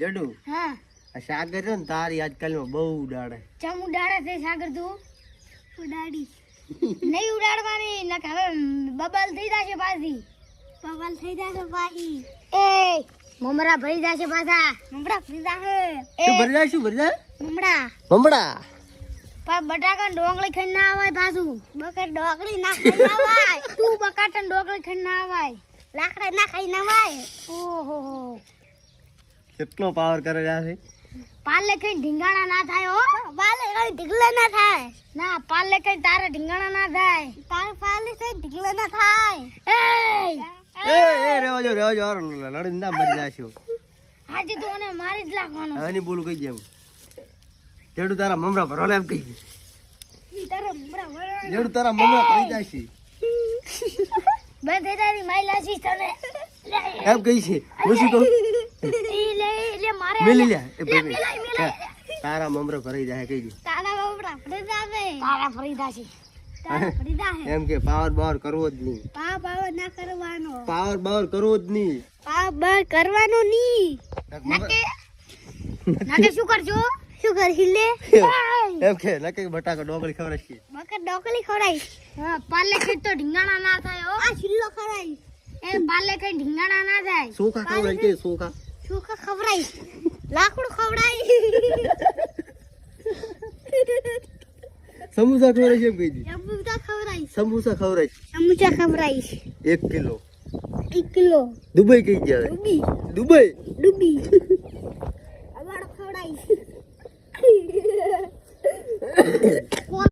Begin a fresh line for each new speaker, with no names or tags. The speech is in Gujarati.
જડુ
હા
આ સાગર છે ને તારી આજકાલમાં બહુ ઉડાડે.
ચમ ઉડાડે છે સાગર તું ઉડાડી નહીં ઉડાડવાની નક હવે બબલ થઈ જશે પાછી બબલ થઈ જશે પાછી એ મમરા ભરી જશે પાછા મમરા ભરી જશે
શું ભરી જાય
મમરા
મમડા
પણ બટાકા ડોંગળી ખાઈ ના આવાય પાછું બકર ડોંગળી ના ખાઈ ના આવાય તું બકાટા ડોંગળી ખાઈ ના આવાય લાકડા ના ખાઈ ના આવાય ઓહો
કેટલો પાવર કરે છે.
પાલે કઈ ઢીંગાણા ના થાય હો પાલે કઈ ઢીંગલા ના થાય ના પાલે કઈ તારે ઢીંગાણા ના થાય તારે પાલે કઈ ઢીંગલા ના થાય
એ રેવાજો લડી ના મરી જાશો.
આજે તો મને મારી જ લાગવાનો
આની બોલું કઈ જેમ જેડુ તારા મમરા ભરવા એમ કહી
તારે મમરા વળાય
જેડુ તારા મમરા ભરી જાશે
બંધ થઈ તારી માઈ લાસી તને
એમ કહી છે. હું શું કહું
લે મારે
મેલી લે એ
લે,
ભાઈ
મેલાય.
તારા મમરા ભરાઈ જાય કહી દે
તારા મમરા ફરી જાવે તારા ફરી જાશે તારા ફરી જાહે
એમ કે પાવર બાવર કરવો જ નહીં.
પાવર ના કરવાનો
પાવર બાવર કરવો જ નહીં.
પાવર કરવાનો ની નકે શું કરજો શું કરી લે
એમ કે નકે બટાકા ડોંગળી ખવડાવશે.
બકર ડોકલી ખવડાઈ હા પાલે કઈ તો ઢીંગાણા ના થાય હો આ છિલ્લો ખવડાઈ એ પાલે કઈ ઢીંગાણા ના થાય
સોખા ખવડાય કે સોખા
સુખા ખવડાઈ લાકડું ખવડાઈ
સમોસા ખવડાય છે એમ કહી દે.
સમુચા ખવડાઈ
સમોસા ખવડાય
સમુચા ખવડાઈ
1 કિલો
1 કિલો
દુબઈ કઈ જાય
ડૂબી
દુબઈ
ડૂબી અવાડો ખવડાઈ